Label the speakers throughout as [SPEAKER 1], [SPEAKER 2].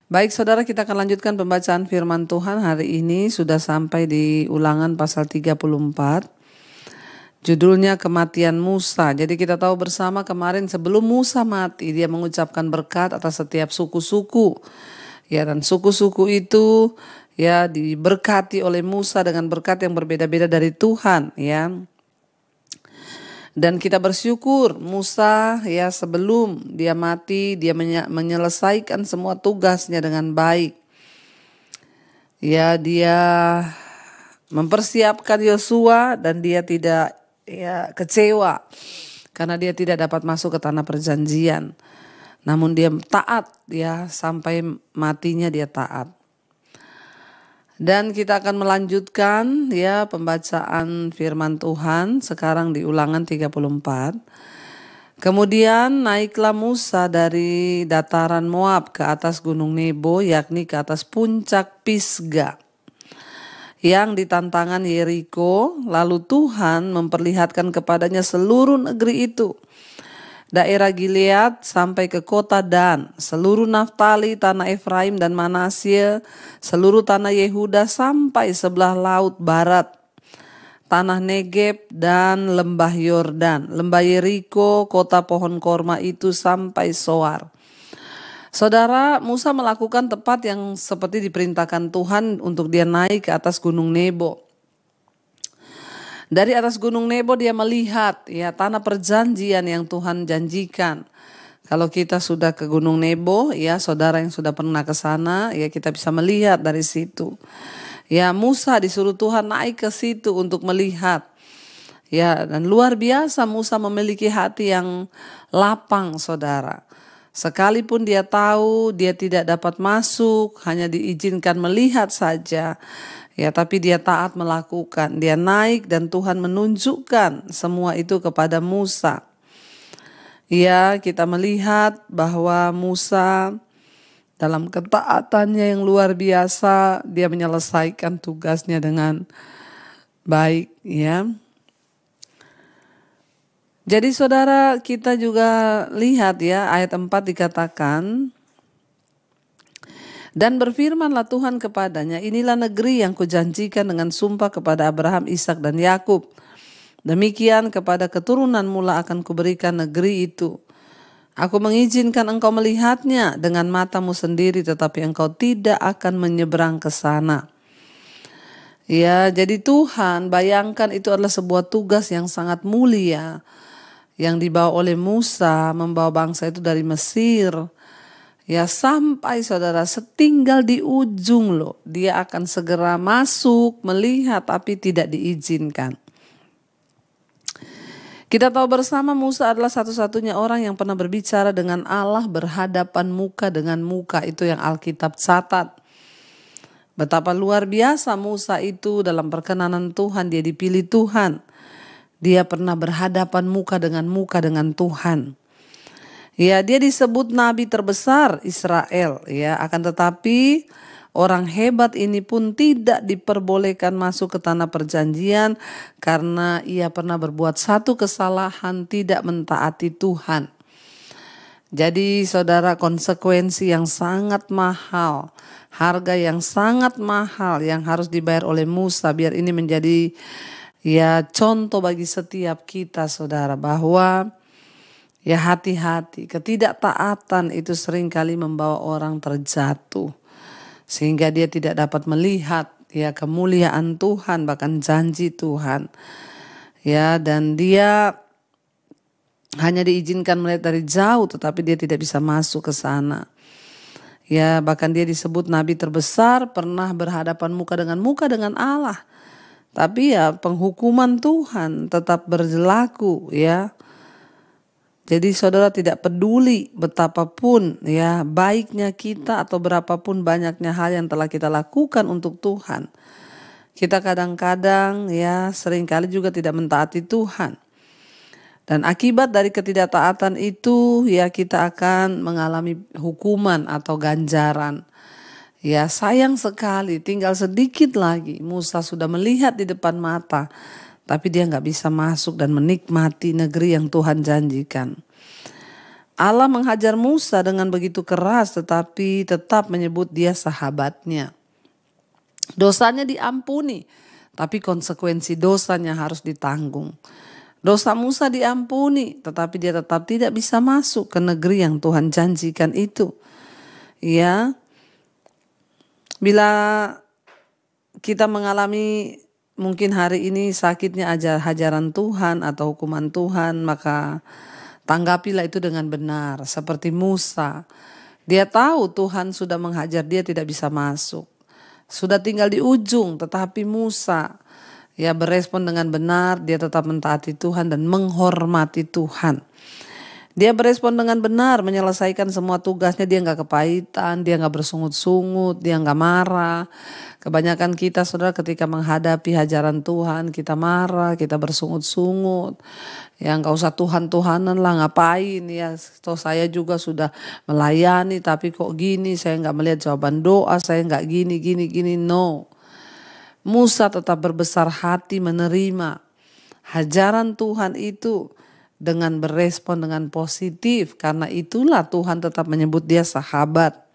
[SPEAKER 1] Baik saudara, kita akan lanjutkan pembacaan firman Tuhan hari ini. Sudah sampai di Ulangan pasal 34. Judulnya kematian Musa. Jadi kita tahu bersama kemarin sebelum Musa mati, dia mengucapkan berkat atas setiap suku-suku. Ya, dan suku-suku itu ya diberkati oleh Musa dengan berkat yang berbeda-beda dari Tuhan, ya. Dan kita bersyukur Musa ya sebelum dia mati dia menyelesaikan semua tugasnya dengan baik. Ya, dia mempersiapkan Yosua dan dia tidak ya kecewa karena dia tidak dapat masuk ke tanah perjanjian. Namun dia taat ya sampai matinya dia taat. Dan kita akan melanjutkan ya pembacaan firman Tuhan sekarang di Ulangan 34. Kemudian naiklah Musa dari dataran Moab ke atas gunung Nebo, yakni ke atas puncak Pisga yang di tantangan Yeriko. Lalu Tuhan memperlihatkan kepadanya seluruh negeri itu, daerah Gilead sampai ke kota Dan, seluruh Naftali, tanah Efraim dan Manasye, seluruh tanah Yehuda sampai sebelah laut barat, tanah Negeb dan lembah Yordan, lembah Yeriko, kota pohon korma itu sampai Soar. Saudara, Musa melakukan tepat yang seperti diperintahkan Tuhan untuk dia naik ke atas gunung Nebo. Dari atas gunung Nebo dia melihat ya tanah perjanjian yang Tuhan janjikan. Kalau kita sudah ke gunung Nebo ya, saudara yang sudah pernah ke sana ya, kita bisa melihat dari situ. Ya, Musa disuruh Tuhan naik ke situ untuk melihat. Ya, dan luar biasa Musa memiliki hati yang lapang, saudara. Sekalipun dia tahu dia tidak dapat masuk, hanya diizinkan melihat saja. Ya, tapi dia taat melakukan. Dia naik dan Tuhan menunjukkan semua itu kepada Musa. Ya, kita melihat bahwa Musa dalam ketaatannya yang luar biasa, dia menyelesaikan tugasnya dengan baik, ya. Jadi saudara, kita juga lihat ya ayat 4 dikatakan, dan berfirmanlah Tuhan kepadanya, inilah negeri yang kujanjikan dengan sumpah kepada Abraham, Ishak dan Yakub. Demikian kepada keturunan mula akan kuberikan negeri itu. Aku mengizinkan engkau melihatnya dengan matamu sendiri, tetapi engkau tidak akan menyeberang ke sana. Ya, jadi Tuhan bayangkan itu adalah sebuah tugas yang sangat mulia yang dibawa oleh Musa, membawa bangsa itu dari Mesir. Ya, sampai saudara setinggal di ujung loh, dia akan segera masuk melihat tapi tidak diizinkan. Kita tahu bersama Musa adalah satu-satunya orang yang pernah berbicara dengan Allah berhadapan muka dengan muka. Itu yang Alkitab catat. Betapa luar biasa Musa itu dalam perkenanan Tuhan, dia dipilih Tuhan. Dia pernah berhadapan muka dengan Tuhan. Ya, dia disebut nabi terbesar Israel, ya. Akan tetapi orang hebat ini pun tidak diperbolehkan masuk ke tanah perjanjian karena ia pernah berbuat satu kesalahan, tidak mentaati Tuhan. Jadi saudara, konsekuensi yang sangat mahal, harga yang sangat mahal yang harus dibayar oleh Musa, biar ini menjadi ya contoh bagi setiap kita, saudara, bahwa ya hati-hati, ketidaktaatan itu seringkali membawa orang terjatuh. Sehingga dia tidak dapat melihat ya kemuliaan Tuhan, bahkan janji Tuhan. Ya, dan dia hanya diizinkan melihat dari jauh, tetapi dia tidak bisa masuk ke sana. Ya, bahkan dia disebut nabi terbesar, pernah berhadapan muka dengan Allah. Tapi ya penghukuman Tuhan tetap berlaku, ya. Jadi saudara, tidak peduli betapapun ya baiknya kita atau berapapun banyaknya hal yang telah kita lakukan untuk Tuhan, kita kadang-kadang ya seringkali juga tidak mentaati Tuhan. Dan akibat dari ketidaktaatan itu ya kita akan mengalami hukuman atau ganjaran. Ya, sayang sekali tinggal sedikit lagi Musa sudah melihat di depan mata, tapi dia gak bisa masuk dan menikmati negeri yang Tuhan janjikan. Allah menghajar Musa dengan begitu keras, tetapi tetap menyebut dia sahabatnya. Dosanya diampuni, tapi konsekuensi dosanya harus ditanggung. Dosa Musa diampuni, tetapi dia tetap tidak bisa masuk ke negeri yang Tuhan janjikan itu. Ya, bila kita mengalami mungkin hari ini sakitnya hajaran Tuhan atau hukuman Tuhan, maka tanggapilah itu dengan benar. Seperti Musa, dia tahu Tuhan sudah menghajar dia tidak bisa masuk. Sudah tinggal di ujung, tetapi Musa berespon dengan benar, dia tetap mentaati Tuhan dan menghormati Tuhan. Dia berespon dengan benar, menyelesaikan semua tugasnya, dia gak kepahitan, dia gak bersungut-sungut, dia gak marah. Kebanyakan kita saudara ketika menghadapi hajaran Tuhan, kita marah, kita bersungut-sungut. Ya gak usah Tuhan-Tuhanan lah, ngapain ya. Toh saya juga sudah melayani, tapi kok gini, saya gak melihat jawaban doa, saya gak gini. No. Musa tetap berbesar hati menerima hajaran Tuhan itu dengan berespon dengan positif. Karena itulah Tuhan tetap menyebut dia sahabat.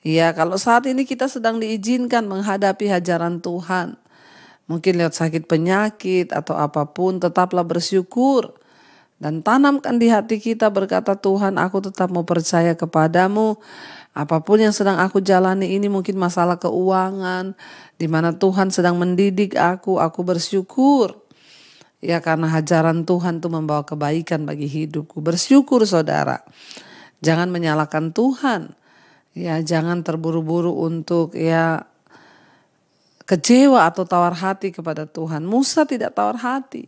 [SPEAKER 1] Ya, kalau saat ini kita sedang diizinkan menghadapi hajaran Tuhan, mungkin lewat sakit penyakit atau apapun, tetaplah bersyukur. Dan tanamkan di hati kita berkata, Tuhan, aku tetap mau percaya kepadamu. Apapun yang sedang aku jalani ini, mungkin masalah keuangan, di mana Tuhan sedang mendidik aku bersyukur. Ya, karena hajaran Tuhan itu membawa kebaikan bagi hidupku. Bersyukur saudara. Jangan menyalahkan Tuhan. Ya, jangan terburu-buru untuk kecewa atau tawar hati kepada Tuhan. Musa tidak tawar hati.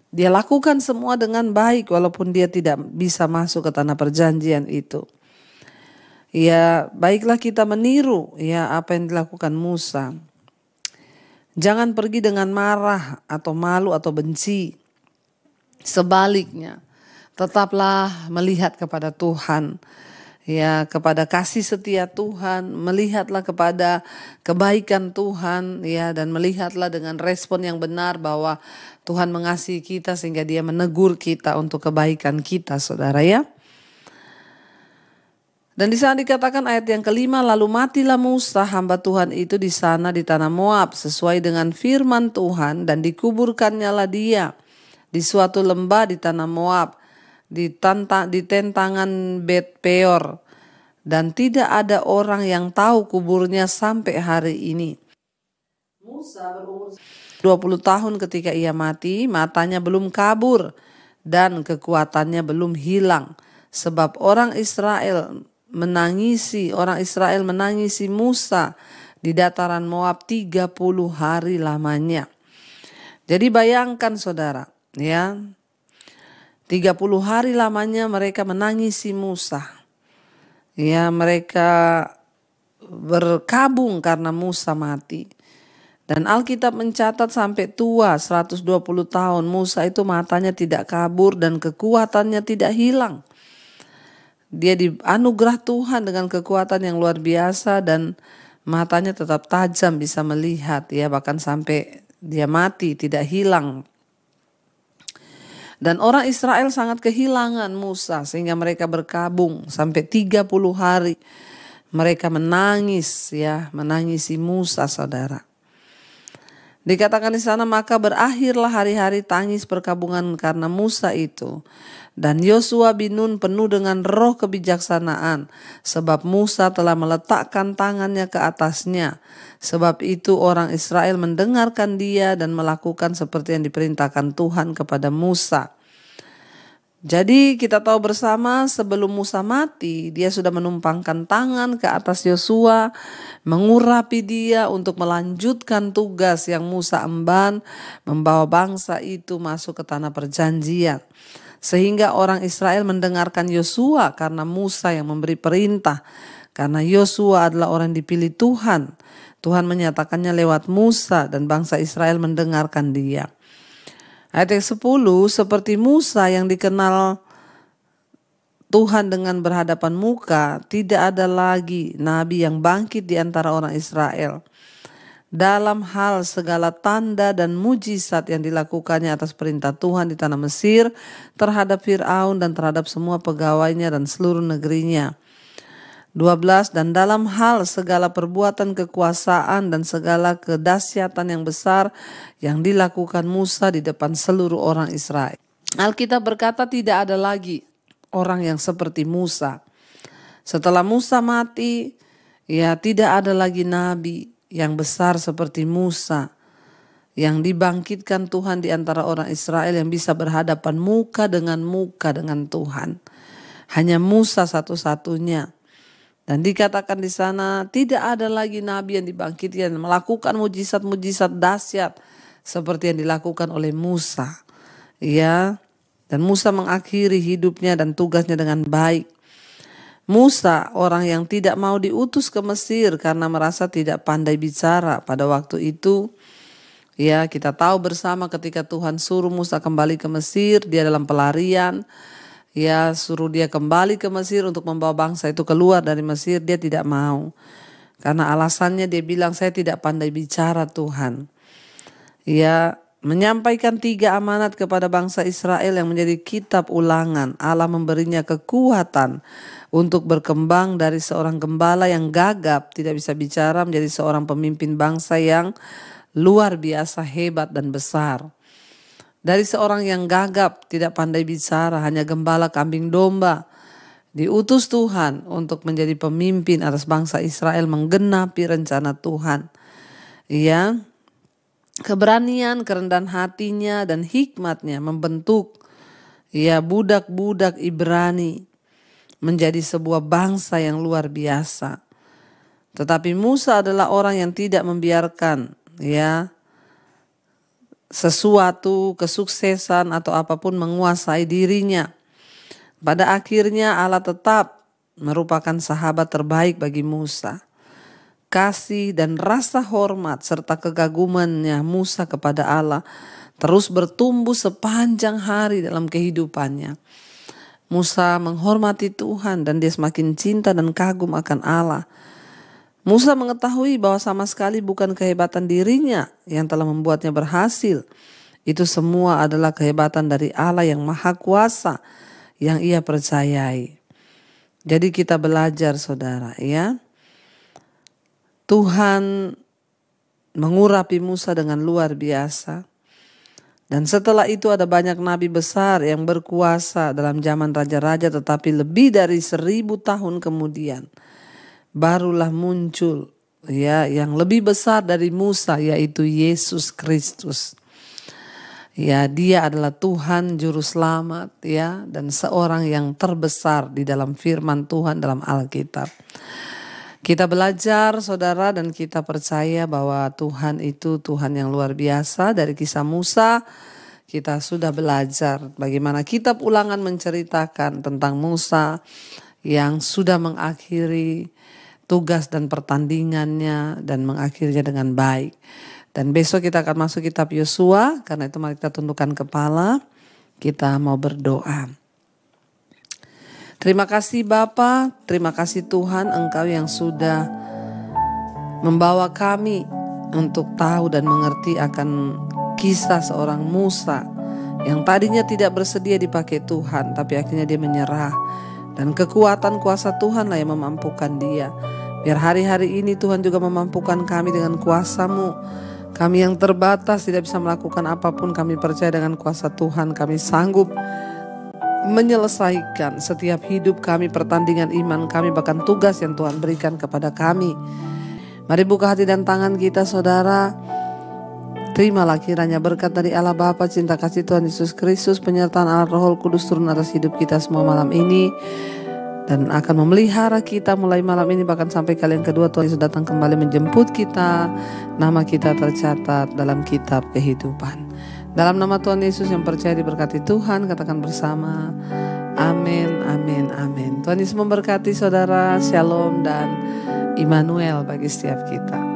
[SPEAKER 1] Dia lakukan semua dengan baik walaupun dia tidak bisa masuk ke tanah perjanjian itu. Ya, baiklah kita meniru apa yang dilakukan Musa. Jangan pergi dengan marah atau malu atau benci. Sebaliknya, tetaplah melihat kepada Tuhan. Ya, kepada kasih setia Tuhan, melihatlah kepada kebaikan Tuhan, dan melihatlah dengan respon yang benar bahwa Tuhan mengasihi kita sehingga dia menegur kita untuk kebaikan kita, saudara ya. Dan di sana dikatakan ayat yang kelima, lalu matilah Musa hamba Tuhan itu di sana di tanah Moab sesuai dengan firman Tuhan, dan dikuburkannya lah dia di suatu lembah di tanah Moab di tentangan Bet Peor, dan tidak ada orang yang tahu kuburnya sampai hari ini. Musa berumur 20 tahun ketika ia mati, matanya belum kabur dan kekuatannya belum hilang, sebab orang Israel menangisi Musa di dataran Moab 30 hari lamanya. Jadi bayangkan saudara, 30 hari lamanya mereka menangisi Musa. Ya, mereka berkabung karena Musa mati. Dan Alkitab mencatat sampai tua 120 tahun Musa itu matanya tidak kabur dan kekuatannya tidak hilang. Dia dianugerah Tuhan dengan kekuatan yang luar biasa dan matanya tetap tajam bisa melihat, bahkan sampai dia mati tidak hilang. Dan orang Israel sangat kehilangan Musa sehingga mereka berkabung sampai 30 hari. Mereka menangisi Musa, saudara. Dikatakan di sana, maka berakhirlah hari-hari tangis perkabungan karena Musa itu. Dan Yosua bin Nun penuh dengan roh kebijaksanaan, sebab Musa telah meletakkan tangannya ke atasnya. Sebab itu orang Israel mendengarkan dia dan melakukan seperti yang diperintahkan Tuhan kepada Musa. Jadi kita tahu bersama sebelum Musa mati, dia sudah menumpangkan tangan ke atas Yosua, mengurapi dia untuk melanjutkan tugas yang Musa emban, membawa bangsa itu masuk ke tanah perjanjian. Sehingga orang Israel mendengarkan Yosua karena Musa yang memberi perintah. Karena Yosua adalah orang dipilih Tuhan. Tuhan menyatakannya lewat Musa dan bangsa Israel mendengarkan dia. Ayat yang 10, seperti Musa yang dikenal Tuhan dengan berhadapan muka, tidak ada lagi nabi yang bangkit di antara orang Israel. dalam hal segala tanda dan mujizat yang dilakukannya atas perintah Tuhan di tanah Mesir terhadap Fir'aun dan terhadap semua pegawainya dan seluruh negerinya. 12. Dan dalam hal segala perbuatan kekuasaan dan segala kedahsyatan yang besar yang dilakukan Musa di depan seluruh orang Israel. Alkitab berkata tidak ada lagi orang yang seperti Musa. Setelah Musa mati, ya tidak ada lagi nabi yang besar seperti Musa, yang dibangkitkan Tuhan di antara orang Israel yang bisa berhadapan muka dengan Tuhan. Hanya Musa satu-satunya. Dan dikatakan di sana tidak ada lagi nabi yang dibangkitkan melakukan mujizat-mujizat dahsyat seperti yang dilakukan oleh Musa. Ya, dan Musa mengakhiri hidupnya dan tugasnya dengan baik. Musa, orang yang tidak mau diutus ke Mesir karena merasa tidak pandai bicara pada waktu itu. Ya, kita tahu bersama ketika Tuhan suruh Musa kembali ke Mesir, dia dalam pelarian. Ya, suruh dia kembali ke Mesir untuk membawa bangsa itu keluar dari Mesir, dia tidak mau. Karena alasannya dia bilang, saya tidak pandai bicara Tuhan. Ya, menyampaikan 3 amanat kepada bangsa Israel yang menjadi kitab ulangan. Allah memberinya kekuatan untuk berkembang dari seorang gembala yang gagap, tidak bisa bicara, menjadi seorang pemimpin bangsa yang luar biasa hebat dan besar. Dari seorang yang gagap, tidak pandai bicara, hanya gembala kambing domba, diutus Tuhan untuk menjadi pemimpin atas bangsa Israel menggenapi rencana Tuhan. Ya, keberanian, kerendahan hatinya dan hikmatnya membentuk ya budak-budak Ibrani menjadi sebuah bangsa yang luar biasa. Tetapi Musa adalah orang yang tidak membiarkan ya sesuatu kesuksesan atau apapun menguasai dirinya. Pada akhirnya Allah tetap merupakan sahabat terbaik bagi Musa. Kasih dan rasa hormat serta kegagumannya Musa kepada Allah terus bertumbuh sepanjang hari dalam kehidupannya. Musa menghormati Tuhan dan dia semakin cinta dan kagum akan Allah. Musa mengetahui bahwa sama sekali bukan kehebatan dirinya yang telah membuatnya berhasil. Itu semua adalah kehebatan dari Allah yang Maha Kuasa yang ia percayai. Jadi kita belajar saudara ya. Tuhan mengurapi Musa dengan luar biasa. Dan setelah itu ada banyak nabi besar yang berkuasa dalam zaman raja-raja, tetapi lebih dari 1000 tahun kemudian barulah muncul ya yang lebih besar dari Musa, yaitu Yesus Kristus. Ya, dia adalah Tuhan juru selamat ya, dan seorang yang terbesar di dalam firman Tuhan dalam Alkitab. Kita belajar saudara dan kita percaya bahwa Tuhan itu Tuhan yang luar biasa. Dari kisah Musa kita sudah belajar bagaimana kitab Ulangan menceritakan tentang Musa yang sudah mengakhiri tugas dan pertandingannya dan mengakhirinya dengan baik. Dan besok kita akan masuk kitab Yosua, karena itu mari kita tundukkan kepala, kita mau berdoa. Terima kasih Bapa, terima kasih Tuhan, Engkau yang sudah membawa kami untuk tahu dan mengerti akan kisah seorang Musa yang tadinya tidak bersedia dipakai Tuhan, tapi akhirnya dia menyerah. Dan kekuatan kuasa Tuhanlah yang memampukan dia. Biar hari-hari ini Tuhan juga memampukan kami dengan kuasa-Mu. Kami yang terbatas tidak bisa melakukan apapun, kami percaya dengan kuasa Tuhan kami sanggup menyelesaikan setiap hidup kami, pertandingan iman kami, bahkan tugas yang Tuhan berikan kepada kami. Mari buka hati dan tangan kita saudara. Terimalah kiranya berkat dari Allah Bapa, cinta kasih Tuhan Yesus Kristus, penyertaan Allah Roh Kudus turun atas hidup kita semua malam ini, dan akan memelihara kita mulai malam ini bahkan sampai kali yang kedua Tuhan Yesus datang kembali menjemput kita. Nama kita tercatat dalam kitab kehidupan. Dalam nama Tuhan Yesus yang percaya diberkati Tuhan, katakan bersama, amin, amin, amin. Tuhan Yesus memberkati saudara, shalom dan Immanuel bagi setiap kita.